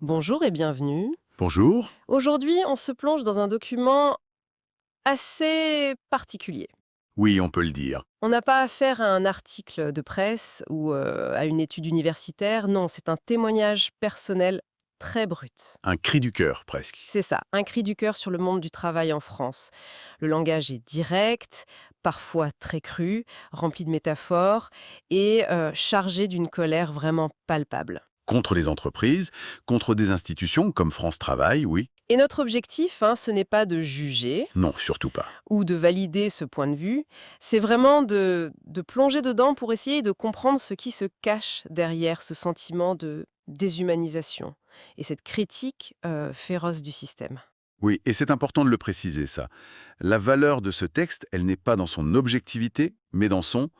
Bonjour et bienvenue. Bonjour. Aujourd'hui, on se plonge dans un document assez particulier. Oui, on peut le dire. On n'a pas affaire à un article de presse ou à une étude universitaire, non, c'est un témoignage personnel très brut. Un cri du cœur, presque. C'est ça, un cri du cœur sur le monde du travail en France. Le langage est direct, parfois très cru, rempli de métaphores et chargé d'une colère vraiment palpable. Contre les entreprises, contre des institutions comme France Travail, oui. Et notre objectif, hein, ce n'est pas de juger, Non, surtout pas. ou de valider ce point de vue, c'est vraiment de plonger dedans pour essayer de comprendre ce qui se cache derrière ce sentiment de déshumanisation et cette critique féroce du système. Oui, et c'est important de le préciser, ça. La valeur de ce texte, elle n'est pas dans son objectivité, mais dans son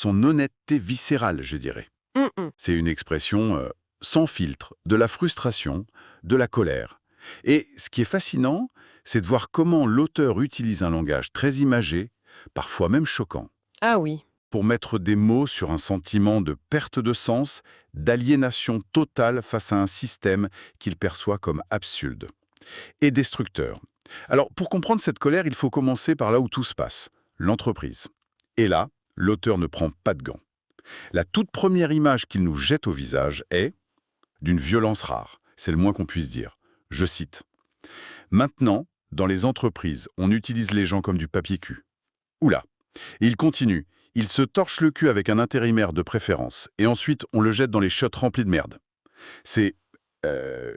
honnêteté viscérale, je dirais. Hum, hum. C'est une expression sans filtre, de la frustration, de la colère. Et ce qui est fascinant, c'est de voir comment l'auteur utilise un langage très imagé, parfois même choquant, Ah oui, pour mettre des mots sur un sentiment de perte de sens, d'aliénation totale face à un système qu'il perçoit comme absurde et destructeur. Alors, pour comprendre cette colère, il faut commencer par là où tout se passe, l'entreprise. Et là, l'auteur ne prend pas de gants. La toute première image qu'il nous jette au visage est d'une violence rare, c'est le moins qu'on puisse dire. Je cite. Maintenant, dans les entreprises, on utilise les gens comme du papier cul. Oula. Et il continue. Il se torche le cul avec un intérimaire de préférence, et ensuite on le jette dans les chiottes remplies de merde. C'est... euh,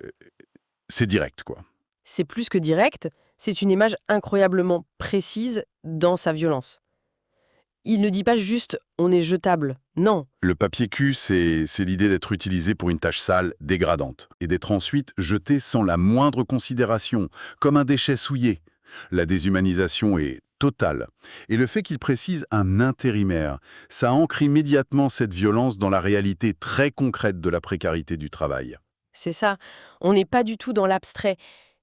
c'est direct, quoi. c'est plus que direct, c'est une image incroyablement précise dans sa violence. Il ne dit pas juste on est jetable, non, Le papier cul, c'est l'idée d'être utilisé pour une tâche sale, dégradante, et d'être ensuite jeté sans la moindre considération, comme un déchet souillé. La déshumanisation est totale. Et le fait qu'il précise un intérimaire, ça ancre immédiatement cette violence dans la réalité très concrète de la précarité du travail. c'est ça, on n'est pas du tout dans l'abstrait.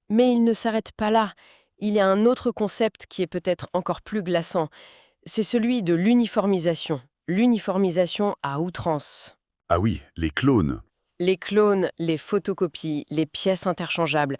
Mais il ne s'arrête pas là. Il y a un autre concept qui est peut-être encore plus glaçant. C'est celui de l'uniformisation. L'uniformisation à outrance. Ah oui, les clones. Les clones, les photocopies, les pièces interchangeables,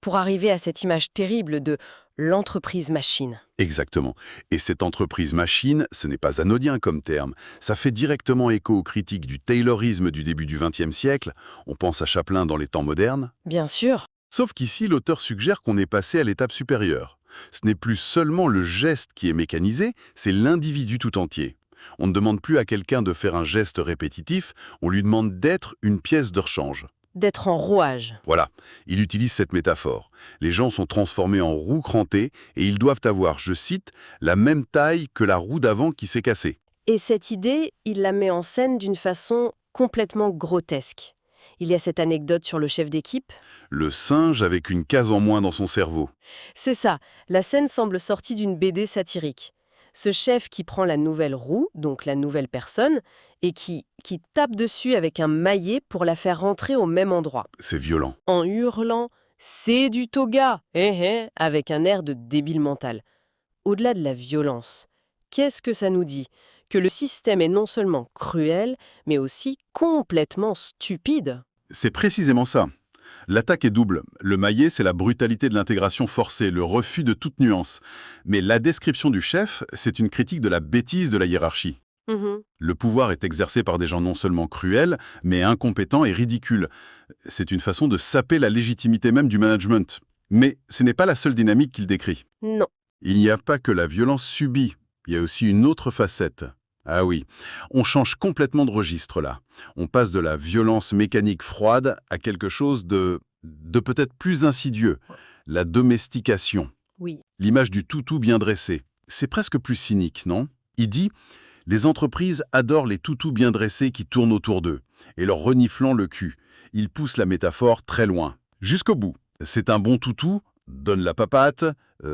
pour arriver à cette image terrible de l'entreprise machine. Exactement. Et cette entreprise machine, ce n'est pas anodin comme terme. Ça fait directement écho aux critiques du taylorisme du début du XXe siècle. On pense à Chaplin dans les temps modernes. Bien sûr, Sauf qu'ici, l'auteur suggère qu'on est passé à l'étape supérieure. Ce n'est plus seulement le geste qui est mécanisé, c'est l'individu tout entier. On ne demande plus à quelqu'un de faire un geste répétitif, on lui demande d'être une pièce de rechange. d'être en rouage. Voilà, il utilise cette métaphore. Les gens sont transformés en roues crantées et ils doivent avoir, je cite, la même taille que la roue d'avant qui s'est cassée. Et cette idée, il la met en scène d'une façon complètement grotesque. Il y a cette anecdote sur le chef d'équipe. Le singe avec une case en moins dans son cerveau. C'est ça, la scène semble sortie d'une BD satirique. Ce chef qui prend la nouvelle roue, donc la nouvelle personne, et qui tape dessus avec un maillet pour la faire rentrer au même endroit, C'est violent. en hurlant «C'est du toga!» avec un air de débile mental. Au-delà de la violence, qu'est-ce que ça nous dit? Que le système est non seulement cruel, mais aussi complètement stupide. C'est précisément ça. L'attaque est double. Le maillet, c'est la brutalité de l'intégration forcée, le refus de toute nuance. Mais la description du chef, c'est une critique de la bêtise de la hiérarchie. Mhm. Le pouvoir est exercé par des gens non seulement cruels, mais incompétents et ridicules. C'est une façon de saper la légitimité même du management. Mais ce n'est pas la seule dynamique qu'il décrit. Non. Il n'y a pas que la violence subie, il y a aussi une autre facette. Ah oui, on change complètement de registre là. On passe de la violence mécanique froide à quelque chose de peut-être plus insidieux, la domestication. Oui. L'image du toutou bien dressé. C'est presque plus cynique, non? Il dit « Les entreprises adorent les toutous bien dressés qui tournent autour d'eux, et leur reniflant le cul. Il pousse la métaphore très loin. Jusqu'au bout. C'est un bon toutou, donne la papate,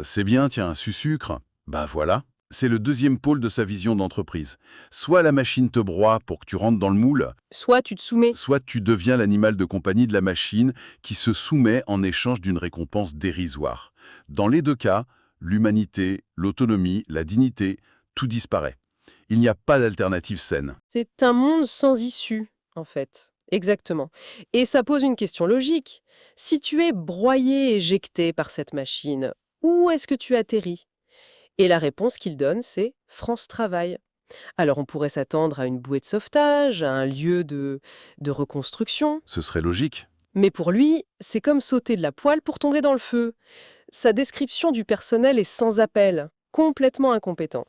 c'est bien, tiens, un sucre. Bah voilà. C'est le deuxième pôle de sa vision d'entreprise. Soit la machine te broie pour que tu rentres dans le moule, Soit tu te soumets. soit tu deviens l'animal de compagnie de la machine qui se soumet en échange d'une récompense dérisoire. Dans les deux cas, l'humanité, l'autonomie, la dignité, tout disparaît. Il n'y a pas d'alternative saine. C'est un monde sans issue, en fait. Exactement. Et ça pose une question logique. Si tu es broyé, éjecté par cette machine, où est-ce que tu atterris? Et la réponse qu'il donne, c'est France Travail. Alors on pourrait s'attendre à une bouée de sauvetage, à un lieu de reconstruction, Ce serait logique. mais pour lui, c'est comme sauter de la poêle pour tomber dans le feu. Sa description du personnel est sans appel, complètement incompétent.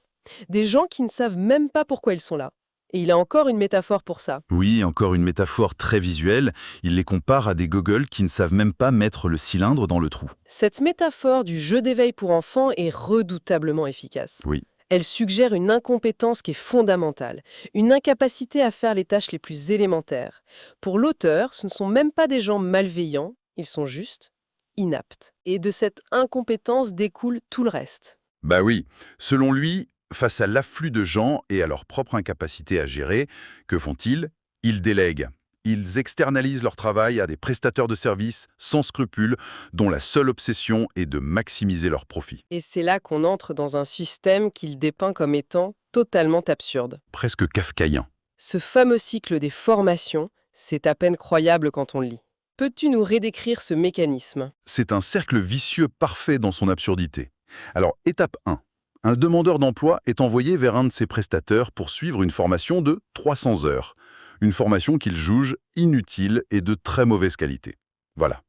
Des gens qui ne savent même pas pourquoi ils sont là. Et il a encore une métaphore pour ça. Oui, encore une métaphore très visuelle. Il les compare à des gogoles qui ne savent même pas mettre le cylindre dans le trou. Cette métaphore du jeu d'éveil pour enfants est redoutablement efficace. Oui. Elle suggère une incompétence qui est fondamentale, une incapacité à faire les tâches les plus élémentaires. Pour l'auteur, ce ne sont même pas des gens malveillants, ils sont juste inaptes. Et de cette incompétence découle tout le reste. Bah oui. Selon lui, face à l'afflux de gens et à leur propre incapacité à gérer, que font-ils? Ils délèguent. Ils externalisent leur travail à des prestataires de services sans scrupules, dont la seule obsession est de maximiser leurs profits. Et c'est là qu'on entre dans un système qu'il dépeint comme étant totalement absurde. Presque kafkaïen. Ce fameux cycle des formations, c'est à peine croyable quand on le lit. Peux-tu nous redécrire ce mécanisme? C'est un cercle vicieux parfait dans son absurdité. Alors, étape 1. Un demandeur d'emploi est envoyé vers un de ses prestataires pour suivre une formation de 300 heures. Une formation qu'il juge inutile et de très mauvaise qualité. Voilà.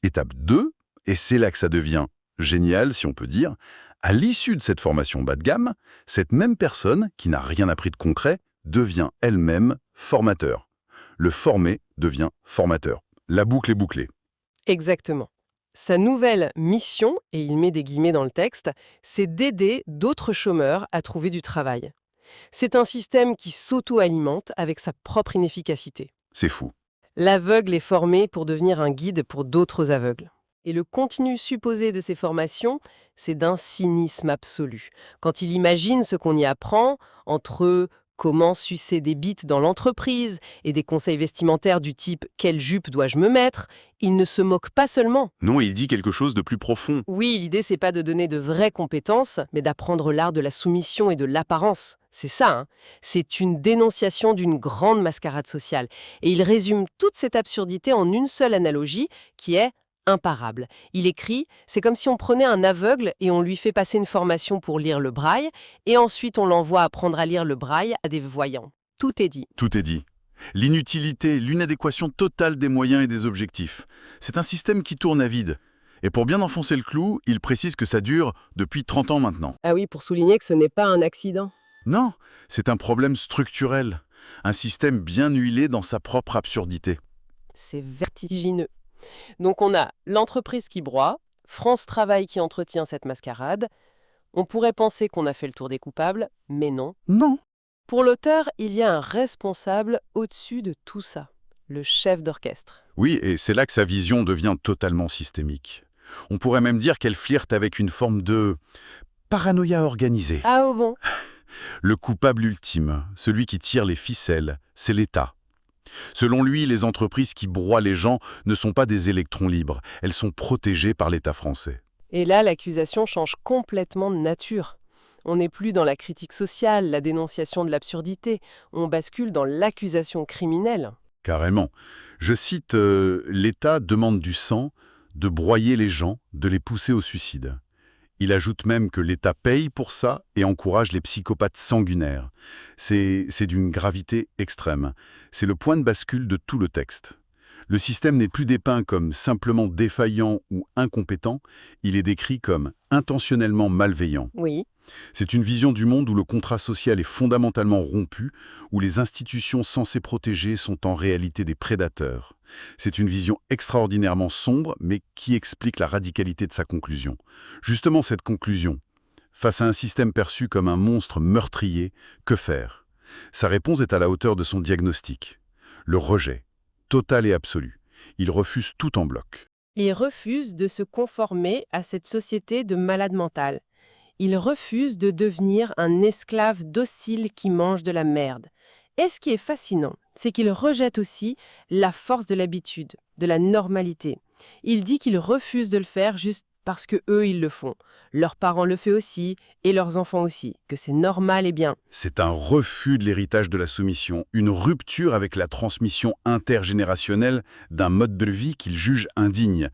Étape 2, et c'est là que ça devient génial, si on peut dire, à l'issue de cette formation bas de gamme, cette même personne, qui n'a rien appris de concret, devient elle-même formateur. Le formé devient formateur. La boucle est bouclée. Exactement. Sa nouvelle mission, et il met des guillemets dans le texte, c'est d'aider d'autres chômeurs à trouver du travail. C'est un système qui s'auto-alimente avec sa propre inefficacité. C'est fou. L'aveugle est formé pour devenir un guide pour d'autres aveugles. Et le contenu supposé de ces formations, c'est d'un cynisme absolu. Quand il imagine ce qu'on y apprend, entre comment sucer des bites dans l'entreprise et des conseils vestimentaires du type « quelle jupe dois-je me mettre ?», il ne se moque pas seulement. Non, il dit quelque chose de plus profond. Oui, l'idée, c'est pas de donner de vraies compétences, mais d'apprendre l'art de la soumission et de l'apparence. C'est ça, hein. C'est une dénonciation d'une grande mascarade sociale. Et il résume toute cette absurdité en une seule analogie, qui est imparable. Il écrit, c'est comme si on prenait un aveugle et on lui fait passer une formation pour lire le braille, et ensuite on l'envoie apprendre à lire le braille à des voyants. Tout est dit. Tout est dit. L'inutilité, l'inadéquation totale des moyens et des objectifs. C'est un système qui tourne à vide. Et pour bien enfoncer le clou, il précise que ça dure depuis 30 ans maintenant. Ah oui, pour souligner que ce n'est pas un accident. Non, c'est un problème structurel. Un système bien huilé dans sa propre absurdité. C'est vertigineux. Donc on a l'entreprise qui broie, France Travail qui entretient cette mascarade. On pourrait penser qu'on a fait le tour des coupables, mais non. Non. Pour l'auteur, il y a un responsable au-dessus de tout ça, le chef d'orchestre. Oui, et c'est là que sa vision devient totalement systémique. On pourrait même dire qu'elle flirte avec une forme de paranoïa organisée. Ah oh bon? Le coupable ultime, celui qui tire les ficelles, c'est l'État. Selon lui, les entreprises qui broient les gens ne sont pas des électrons libres, elles sont protégées par l'État français. Et là, l'accusation change complètement de nature. On n'est plus dans la critique sociale, la dénonciation de l'absurdité. On bascule dans l'accusation criminelle. Carrément. Je cite l'État demande du sang, de broyer les gens, de les pousser au suicide. Il ajoute même que l'État paye pour ça et encourage les psychopathes sanguinaires. C'est d'une gravité extrême. C'est le point de bascule de tout le texte. Le système n'est plus dépeint comme simplement défaillant ou incompétent, il est décrit comme intentionnellement malveillant. Oui. C'est une vision du monde où le contrat social est fondamentalement rompu, où les institutions censées protéger sont en réalité des prédateurs. C'est une vision extraordinairement sombre, mais qui explique la radicalité de sa conclusion. Justement cette conclusion. Face à un système perçu comme un monstre meurtrier, que faire? Sa réponse est à la hauteur de son diagnostic. Le rejet, total et absolu. Il refuse tout en bloc. Il refuse de se conformer à cette société de malades mentales. Il refuse de devenir un esclave docile qui mange de la merde. Et ce qui est fascinant, c'est qu'il rejette aussi la force de l'habitude, de la normalité. Il dit qu'il refuse de le faire juste parce que eux, ils le font. Leurs parents le font aussi, et leurs enfants aussi, que c'est normal et bien. C'est un refus de l'héritage de la soumission, une rupture avec la transmission intergénérationnelle d'un mode de vie qu'ils jugent indigne.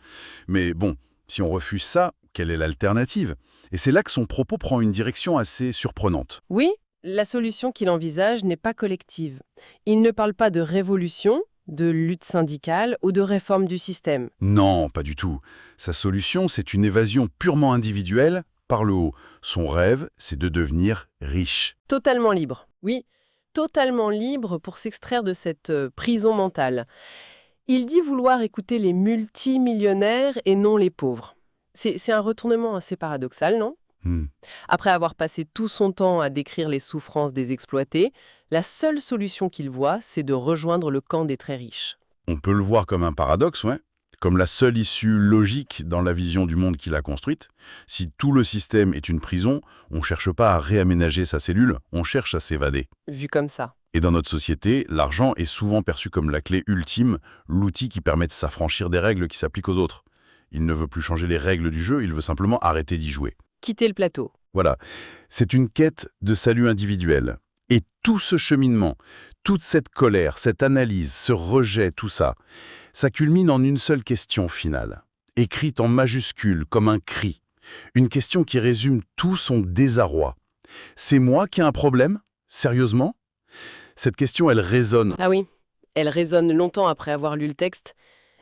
Mais bon, si on refuse ça, quelle est l'alternative? Et c'est là que son propos prend une direction assez surprenante. Oui, la solution qu'il envisage n'est pas collective. Il ne parle pas de révolution, de lutte syndicale ou de réforme du système. Non, pas du tout. Sa solution, c'est une évasion purement individuelle, par le haut. Son rêve, c'est de devenir riche. Totalement libre. Oui, totalement libre pour s'extraire de cette prison mentale. Il dit vouloir écouter les multimillionnaires et non les pauvres. C'est un retournement assez paradoxal, non? Hmm. Après avoir passé tout son temps à décrire les souffrances des exploités, la seule solution qu'il voit, c'est de rejoindre le camp des très riches. On peut le voir comme un paradoxe, ouais. Comme la seule issue logique dans la vision du monde qu'il a construite. Si tout le système est une prison, on ne cherche pas à réaménager sa cellule, on cherche à s'évader. Vu comme ça. Et dans notre société, l'argent est souvent perçu comme la clé ultime, l'outil qui permet de s'affranchir des règles qui s'appliquent aux autres. Il ne veut plus changer les règles du jeu, il veut simplement arrêter d'y jouer. Quitter le plateau. Voilà, c'est une quête de salut individuel. Et tout ce cheminement, toute cette colère, cette analyse, ce rejet, tout ça, ça culmine en une seule question finale, écrite en majuscule comme un cri. Une question qui résume tout son désarroi. C'est moi qui ai un problème? Sérieusement? Cette question, elle résonne. Ah oui, elle résonne longtemps après avoir lu le texte.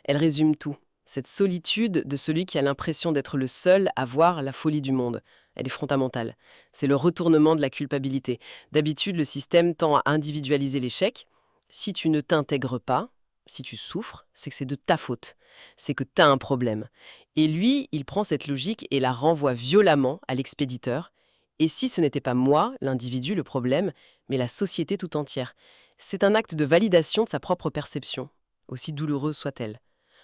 Elle résume tout. Cette solitude de celui qui a l'impression d'être le seul à voir la folie du monde. Elle est fondamentale. C'est le retournement de la culpabilité. D'habitude, le système tend à individualiser l'échec. Si tu ne t'intègres pas, si tu souffres, c'est que c'est de ta faute. C'est que tu as un problème. Et lui, il prend cette logique et la renvoie violemment à l'expéditeur. Et si ce n'était pas moi, l'individu, le problème, mais la société tout entière? C'est un acte de validation de sa propre perception, aussi douloureuse soit-elle.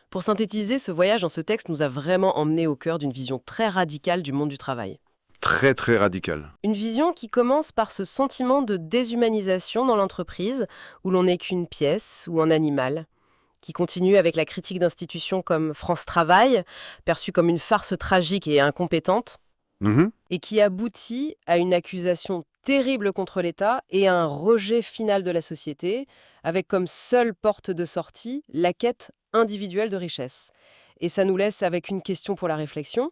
Pour synthétiser, ce voyage dans ce texte nous a vraiment emmenés au cœur d'une vision très radicale du monde du travail. Très très radical. Une vision qui commence par ce sentiment de déshumanisation dans l'entreprise, où l'on n'est qu'une pièce ou un animal, qui continue avec la critique d'institutions comme France Travail, perçue comme une farce tragique et incompétente, et qui aboutit à une accusation terrible contre l'État et à un rejet final de la société, avec comme seule porte de sortie la quête individuelle de richesse. Et ça nous laisse avec une question pour la réflexion.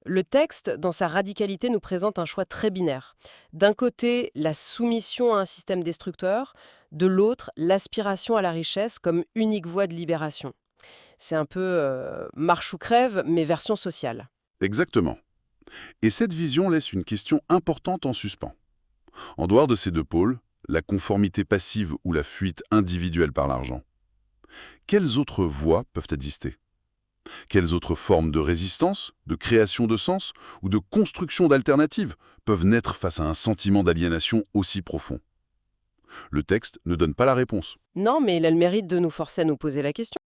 Le texte, dans sa radicalité, nous présente un choix très binaire. D'un côté, la soumission à un système destructeur, de l'autre, l'aspiration à la richesse comme unique voie de libération. C'est un peu marche ou crève, mais version sociale. Exactement. Et cette vision laisse une question importante en suspens. En dehors de ces deux pôles, la conformité passive ou la fuite individuelle par l'argent, quelles autres voies peuvent exister? Quelles autres formes de résistance, de création de sens ou de construction d'alternatives peuvent naître face à un sentiment d'aliénation aussi profond? Le texte ne donne pas la réponse. Non, mais il a le mérite de nous forcer à nous poser la question.